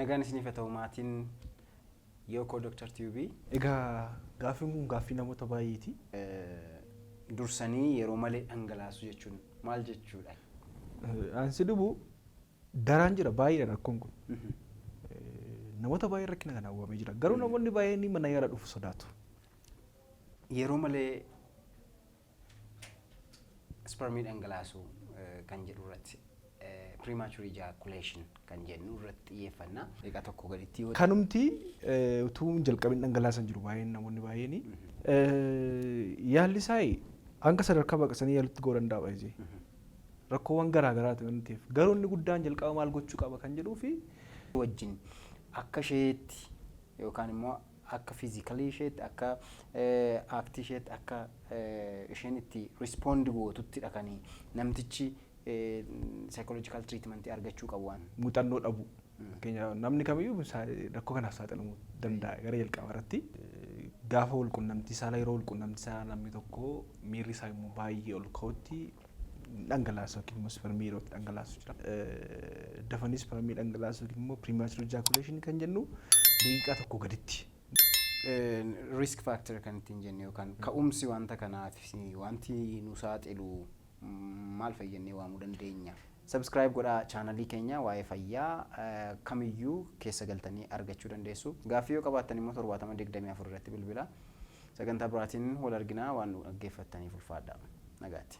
Nagaan isiniif ta'u maatiin Yookoo Dr. TV. Egaa gaaffiin kun gaaffii namoota baay'eeti. Dursanii yeroo malee dhangalaasuu jechuun maal jechuudha? Ansi dhubu daraan jira baay'ee rakkoon kun. Namoota baay'ee rakkina kana hawwamee jira. Garuu namoonni baay'een mana yaala dhufu sodaatu. Yeroo malee spermii dhangalaasuu kan jedhu irratti premature ejaculation kan jennu irratti xiyyeeffannaa egaa tokko gaditti yoo kanumti utuu jalqabin dhangalaasan jiru baay'een namoonni baay'een yaalli isaa hanga sadarkaa baqasanii yaalutti ga'uu danda'a baay'ee rakkoowwan garaa garaatu waan ta'eef garuu inni guddaan jalqaba maal gochuu qaba kan jedhuu fi wajjin akka isheetti yookaan immoo akka fiizikalii isheetti akka aaktii isheetti akka isheen itti rispoond gootutti dhaqanii namtichi psychological treatment argachuu qabu waan muuxannoo dhabu namni kamiyyuu rakkoo kanaaf saaxilamuu danda'a gara jalqaba irratti gaafa walqunnamtii saala yeroo walqunnamtii saala namni tokko miirri isaa immoo baay'ee ol ka'utti dhangalaasuu yookiin immoo spermii yeroo dhangalaasuu jira. Dafanii spermii dhangalaasuu yookiin immoo premature ejaculation kan jennu daqiiqaa tokko gaditti. Risk factor kan ittiin jennu yookaan ka'umsi wanta kanaaf wanti nu saaxilu maal fayyannee waamuu dandeenya. Subscribe godhaa chaanalii keenya waa'ee fayyaa kamiyyuu keessa galtanii argachuu dandeessu. Gaaffii yoo qabaattan immoo 7024 irratti bilbilaa. Sagantaa biraatiin wal arginaa waan nu dhaggeeffattaniif ulfaadhaa. Nagaatti.